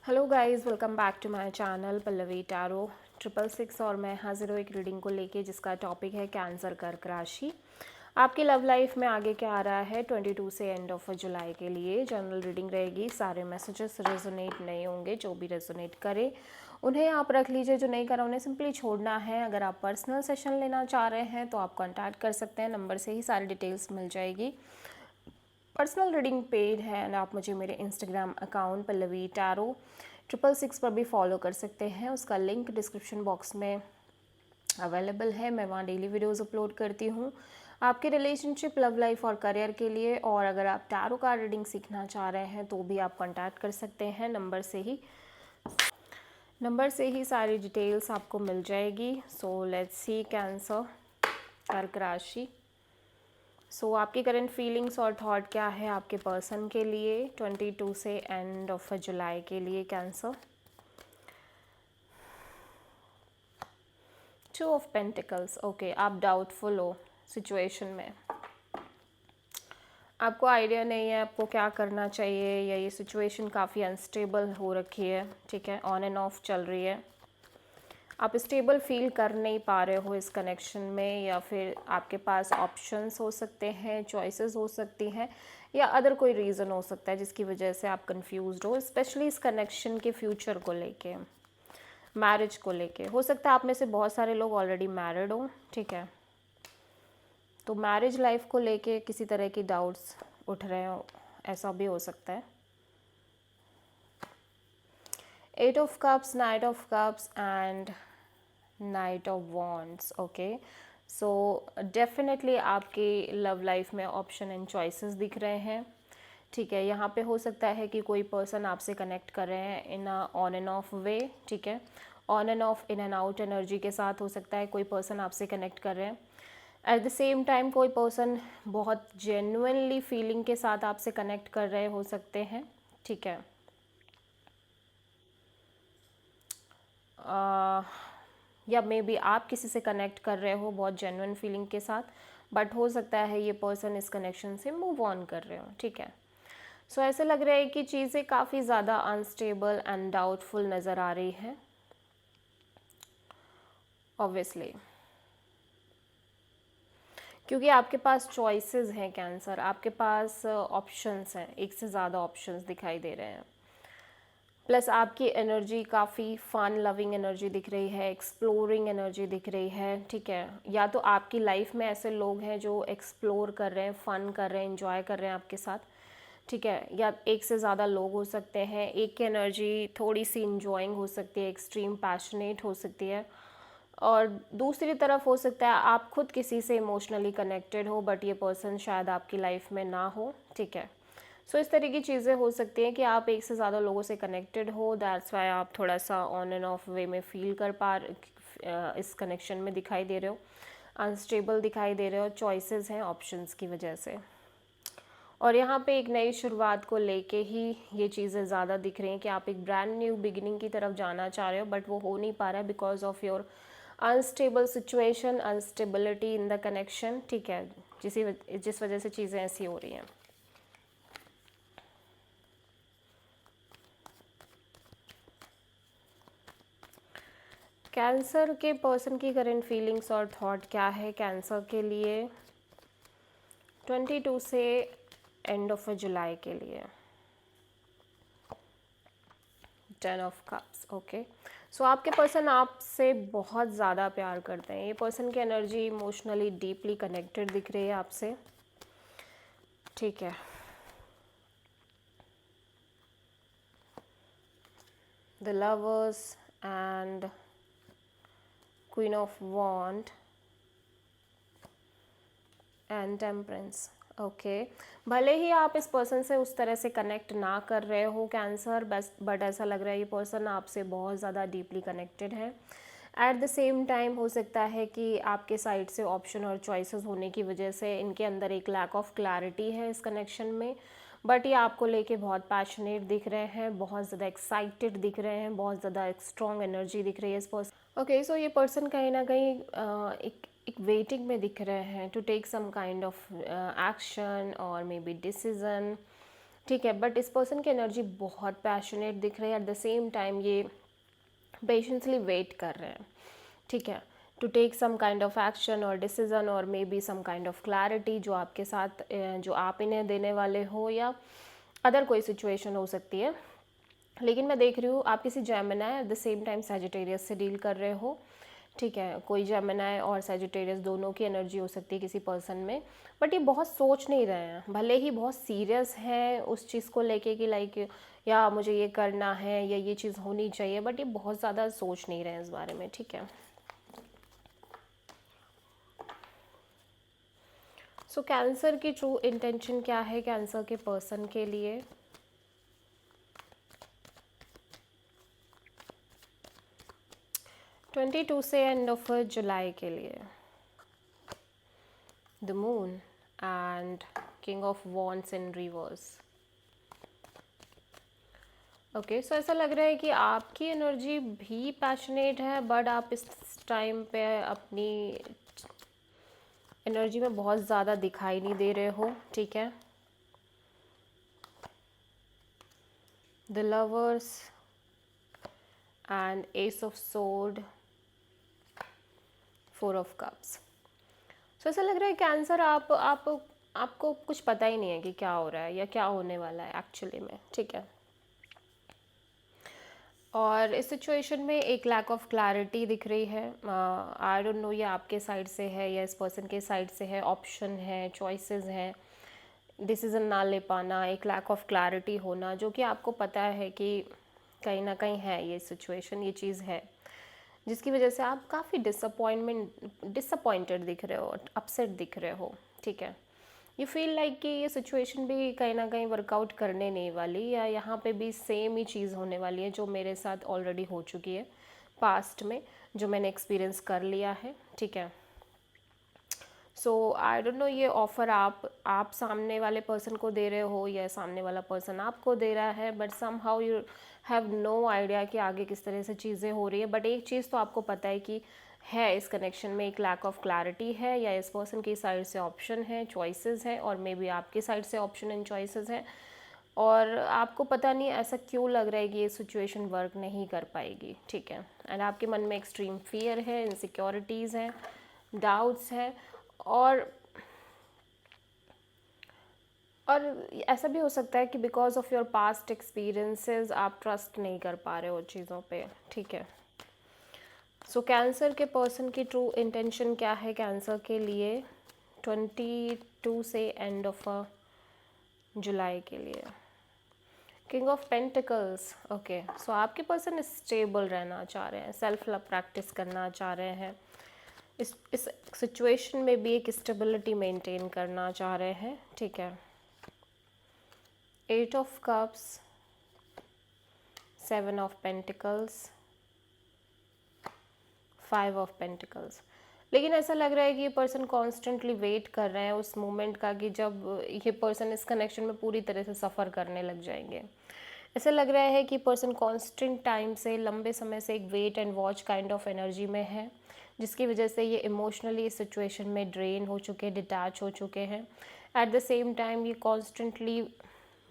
Hello guys, welcome back to my channel Pallavi tarot 666। और मैं हाजिर हूँ एक रीडिंग को लेके जिसका टॉपिक है कैंसर कर्क राशि। आपकी लव लाइफ में आगे क्या आ रहा है 22 से एंड ऑफ जुलाई के लिए। जनरल रीडिंग रहेगी, सारे मैसेजेस रेजोनेट नहीं होंगे। जो भी रेजोनेट करे उन्हें आप रख लीजिए, जो नहीं करा उन्हें सिंपली छोड़ना है। अगर आप पर्सनल सेशन लेना चाह रहे हैं तो आप कॉन्टैक्ट कर सकते हैं, नंबर से ही सारी डिटेल्स मिल जाएगी। पर्सनल रीडिंग पेड है एंड आप मुझे मेरे इंस्टाग्राम अकाउंट पल्लवी टैरो 666 पर भी फॉलो कर सकते हैं। उसका लिंक डिस्क्रिप्शन बॉक्स में अवेलेबल है। मैं वहाँ डेली वीडियोस अपलोड करती हूँ आपके रिलेशनशिप, लव लाइफ और करियर के लिए। और अगर आप टैरो कार्ड रीडिंग सीखना चाह रहे हैं तो भी आप कॉन्टैक्ट कर सकते हैं, नंबर से ही सारी डिटेल्स आपको मिल जाएगी। सो लेट्स सी कैंसर कर्क राशि। आपकी करंट फीलिंग्स और थॉट क्या है आपके पर्सन के लिए 22 से एंड ऑफ जुलाई के लिए कैंसर। 2 of pentacles. ओके, आप डाउटफुल हो सिचुएशन में, आपको आइडिया नहीं है आपको क्या करना चाहिए, या ये सिचुएशन काफ़ी अनस्टेबल हो रखी है। ठीक है, ऑन एंड ऑफ चल रही है। आप स्टेबल फील कर नहीं पा रहे हो इस कनेक्शन में, या फिर आपके पास ऑप्शंस हो सकते हैं, चॉइसेस हो सकती हैं, या अदर कोई रीज़न हो सकता है जिसकी वजह से आप कंफ्यूज्ड हो, स्पेशली इस कनेक्शन के फ्यूचर को लेके, मैरिज को लेके। हो सकता है आप में से बहुत सारे लोग ऑलरेडी मैरिड हो। ठीक है, तो मैरिज लाइफ को लेके किसी तरह की डाउट्स उठ रहे हो, ऐसा भी हो सकता है। 8 of cups, night of cups and night of wands. Okay, so definitely आपकी लव लाइफ में ऑप्शन एंड चॉइसेस दिख रहे हैं। ठीक है, यहाँ पे हो सकता है कि कोई पर्सन आपसे कनेक्ट कर रहे हैं इन ऑन एंड ऑफ वे। ठीक है, on end of, in and out energy के साथ हो सकता है कोई पर्सन आपसे कनेक्ट कर रहे हैं। एट द सेम टाइम कोई पर्सन बहुत जेन्युइनली फीलिंग के साथ आपसे कनेक्ट कर रहे हो सकते हैं। ठीक है, या मे बी आप किसी से कनेक्ट कर रहे हो बहुत जेन्युइन फीलिंग के साथ, बट हो सकता है ये पर्सन इस कनेक्शन से मूव ऑन कर रहे हो। ठीक है, सो ऐसे लग रहा है कि चीज़ें काफ़ी ज़्यादा अनस्टेबल एंड डाउटफुल नज़र आ रही हैं ऑब्वियसली, क्योंकि आपके पास चॉइसेस हैं कैंसर, आपके पास ऑप्शंस हैं, एक से ज़्यादा ऑप्शंस दिखाई दे रहे हैं। प्लस आपकी एनर्जी काफ़ी फन लविंग एनर्जी दिख रही है, एक्सप्लोरिंग एनर्जी दिख रही है। ठीक है, या तो आपकी लाइफ में ऐसे लोग हैं जो एक्सप्लोर कर रहे हैं, फ़न कर रहे हैं, इंजॉय कर रहे हैं आपके साथ। ठीक है, या एक से ज़्यादा लोग हो सकते हैं। एक की एनर्जी थोड़ी सी इंजॉइंग हो सकती है, एक्सट्रीम पैशनेट हो सकती है, और दूसरी तरफ हो सकता है आप खुद किसी से इमोशनली कनेक्टेड हो बट ये पर्सन शायद आपकी लाइफ में ना हो। ठीक है, सो इस तरह की चीज़ें हो सकती हैं कि आप एक से ज़्यादा लोगों से कनेक्टेड हो, दैट्स वाई आप थोड़ा सा ऑन एंड ऑफ वे में फील कर इस कनेक्शन में दिखाई दे रहे हो, अनस्टेबल दिखाई दे रहे हो। चॉइसेस हैं ऑप्शंस की वजह से, और यहाँ पे एक नई शुरुआत को लेके ही ये चीज़ें ज़्यादा दिख रही हैं कि आप एक ब्रांड न्यू बिगिनिंग की तरफ जाना चाह रहे हो, बट वो हो नहीं पा रहा है because of your unstable situation, unstability in the connection. ठीक है, जिस वजह से चीज़ें ऐसी हो रही हैं। कैंसर के पर्सन की करंट फीलिंग्स और थॉट क्या है कैंसर के लिए 22 से एंड ऑफ जुलाई के लिए। 10 ऑफ कप्स। ओके, सो आपके पर्सन आपसे बहुत ज़्यादा प्यार करते हैं। ये पर्सन की एनर्जी इमोशनली डीपली कनेक्टेड दिख रही है आपसे। ठीक है, the lovers and queen of wand and temperance. Okay, भले ही आप इस पर्सन से उस तरह से कनेक्ट ना कर रहे हो कैंसर, बस बट ऐसा लग रहा है ये पर्सन आपसे बहुत ज़्यादा डीपली कनेक्टेड है। एट द सेम टाइम हो सकता है कि आपके साइड से ऑप्शन और चॉइसेस होने की वजह से इनके अंदर एक लैक ऑफ क्लैरिटी है इस कनेक्शन में, बट ये आपको लेके बहुत पैशनेट दिख रहे हैं, बहुत ज़्यादा एक्साइटेड दिख रहे हैं, बहुत ज़्यादा एक स्ट्रॉन्ग एनर्जी दिख रही है इस पर्सन। ओके, सो ये पर्सन कहीं ना कहीं एक वेटिंग में दिख रहे हैं to take some kind of action और मे बी डिसीजन, ठीक है, बट इस पर्सन की एनर्जी बहुत पैशनेट दिख रही है, एट द सेम टाइम ये पेशेंसली वेट कर रहे हैं, ठीक है, to take some kind of action और डिसीजन और maybe some kind of clarity जो आपके साथ जो आप इन्हें देने वाले हो, या अदर कोई सिचुएशन हो सकती है। लेकिन मैं देख रही हूँ आप किसी Gemini eight the same time Sagittarius से डील कर रहे हो, ठीक है, कोई जेमिनी और सैजिटेरियस दोनों की एनर्जी हो सकती है किसी पर्सन में, बट ये बहुत सोच नहीं रहे हैं, भले ही बहुत सीरियस हैं उस चीज़ को लेके कि लाइक या मुझे ये करना है या ये चीज़ होनी चाहिए, बट ये बहुत ज़्यादा सोच नहीं रहे हैं इस बारे में, ठीक है। सो कैंसर की ट्रू इंटेंशन क्या है कैंसर के पर्सन के लिए? ट्वेंटी टू से एंड ऑफ जुलाई के लिए the moon and king of wands in reverse. Okay, so ऐसा लग रहा है कि आपकी एनर्जी भी पैशनेट है, बट आप इस टाइम पे अपनी एनर्जी में बहुत ज़्यादा दिखाई नहीं दे रहे हो, ठीक है। The lovers and ace of sword, four of cups. So ऐसा लग रहा है कैंसर आपको कुछ पता ही नहीं है कि क्या हो रहा है या क्या होने वाला है एक्चुअली में, ठीक है। और इस सिचुएशन में एक लैक ऑफ क्लैरिटी दिख रही है। आई डोंट नो ये आपके साइड से है या इस पर्सन के साइड से है, ऑप्शन है, चॉइसेस हैं, डिसीजन ना ले पाना, एक लैक ऑफ क्लैरिटी होना, जो कि आपको पता है कि कहीं ना कहीं है ये सिचुएशन, ये चीज़ है, जिसकी वजह से आप काफ़ी डिसअपॉइंटेड दिख रहे हो, अपसेट दिख रहे हो, ठीक है। यू फील लाइक कि ये सिचुएशन भी कहीं ना कहीं वर्कआउट करने नहीं वाली, या यहाँ पे भी सेम ही चीज़ होने वाली है जो मेरे साथ ऑलरेडी हो चुकी है पास्ट में, जो मैंने एक्सपीरियंस कर लिया है, ठीक है। सो आई डोंट नो ये ऑफ़र आप सामने वाले पर्सन को दे रहे हो या सामने वाला पर्सन आपको दे रहा है, but somehow you have no idea कि आगे किस तरह से चीज़ें हो रही है। बट एक चीज़ तो आपको पता है कि है इस कनेक्शन में एक लैक ऑफ क्लैरिटी है, या इस पर्सन की साइड से ऑप्शन है, चॉइसेस है, और मे बी आपकी साइड से ऑप्शन एंड चॉइसेस है, और आपको पता नहीं ऐसा क्यों लग रहा है कि ये सिचुएशन वर्क नहीं कर पाएगी, ठीक है। एंड आपके मन में एक्सट्रीम फियर है, इनसिक्योरिटीज़ हैं, डाउट्स हैं, और ऐसा भी हो सकता है कि because of your past experiences आप ट्रस्ट नहीं कर पा रहे हो चीज़ों पे, ठीक है। सो कैंसर के पर्सन की ट्रू इंटेंशन क्या है कैंसर के लिए 22 से एंड ऑफ जुलाई के लिए? King of pentacles. ओके, सो आपके पर्सन स्टेबल रहना चाह रहे हैं, सेल्फ लव प्रैक्टिस करना चाह रहे हैं, इस सिचुएशन में भी एक स्टेबिलिटी मेंटेन करना चाह रहे हैं, ठीक है। Eight of cups, seven of pentacles, five of pentacles. लेकिन ऐसा लग रहा है कि ये पर्सन कॉन्स्टेंटली वेट कर रहे हैं उस मोमेंट का कि जब ये पर्सन इस कनेक्शन में पूरी तरह से सफ़र करने लग जाएंगे। ऐसा लग रहा है कि पर्सन कॉन्स्टेंट टाइम से, लंबे समय से एक wait and watch kind of energy में है, जिसकी वजह से ये इमोशनली इस सिचुएशन में ड्रेन हो चुके, डिटैच हो चुके हैं। एट द सेम टाइम ये कॉन्स्टेंटली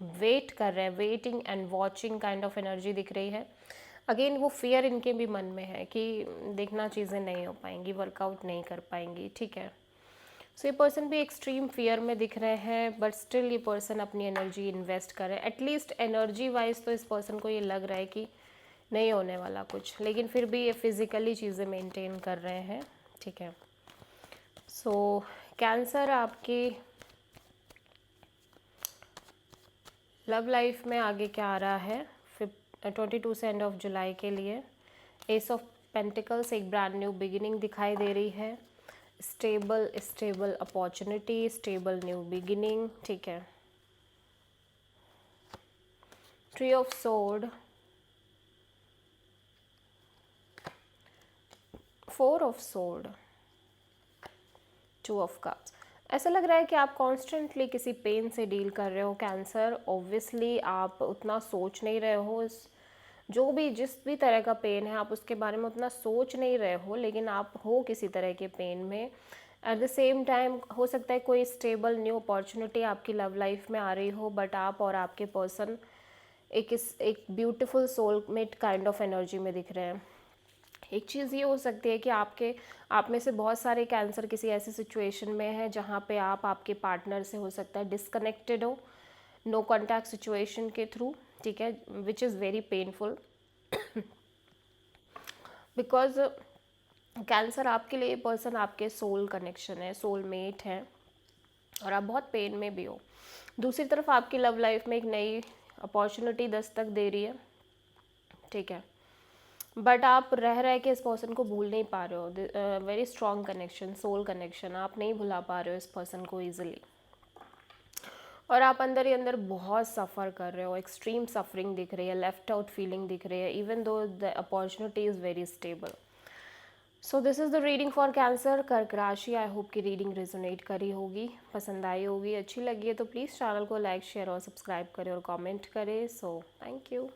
वेट कर रहे हैं, waiting and watching kind of energy दिख रही है। अगेन वो फियर इनके भी मन में है कि देखना चीज़ें नहीं हो पाएंगी, वर्कआउट नहीं कर पाएंगी, ठीक है। सो ये पर्सन भी एक्सट्रीम फियर में दिख रहे हैं, बट स्टिल ये पर्सन अपनी एनर्जी इन्वेस्ट कर रहे हैं। एटलीस्ट एनर्जी वाइज तो इस पर्सन को ये लग रहा है कि नहीं होने वाला कुछ, लेकिन फिर भी ये फिज़िकली चीज़ें मेंटेन कर रहे हैं, ठीक है। सो कैंसर आपकी लव लाइफ में आगे क्या आ रहा है 22 से एंड ऑफ जुलाई के लिए? एस ऑफ पेंटिकल्स, एक ब्रांड न्यू बिगिनिंग दिखाई दे रही है, stable opportunity, stable new beginning, ठीक है। Tree of sword, four of sword, two of cups. ऐसा लग रहा है कि आप कॉन्स्टेंटली किसी पेन से डील कर रहे हो कैंसर। ऑब्वियसली आप उतना सोच नहीं रहे हो, जो भी जिस भी तरह का पेन है आप उसके बारे में उतना सोच नहीं रहे हो, लेकिन आप हो किसी तरह के पेन में, एट द सेम टाइम हो सकता है कोई स्टेबल न्यू अपॉर्चुनिटी आपकी लव लाइफ में आ रही हो, बट आप और आपके पर्सन एक beautiful soulmate kind of energy में दिख रहे हैं। एक चीज़ ये हो सकती है कि आप में से बहुत सारे कैंसर किसी ऐसी सिचुएशन में है जहाँ पे आप आपके पार्टनर से हो सकता है डिसकनेक्टेड हो, नो कॉन्टैक्ट सिचुएशन के थ्रू, ठीक है, which is very painful because cancer आपके लिए पर्सन आपके सोल कनेक्शन है, सोलमेट है, और आप बहुत पेन में भी हो। दूसरी तरफ आपकी लव लाइफ में एक नई अपॉर्चुनिटी दस्तक दे रही है, ठीक है, बट आप रह के इस पर्सन को भूल नहीं पा रहे हो। Very strong connection, soul connection, आप नहीं भुला पा रहे हो इस पर्सन को ईजिली, और आप अंदर ही अंदर बहुत सफ़र कर रहे हो, एक्सट्रीम सफरिंग दिख रही है, लेफ्ट आउट फीलिंग दिख रही है, even though the opportunity is very stable. So this is the reading for cancer, कर्क राशि। आई होप कि रीडिंग रेजोनेट करी होगी, पसंद आई होगी, अच्छी लगी है तो प्लीज़ चैनल को लाइक शेयर और सब्सक्राइब करें और कमेंट करें। So thank you.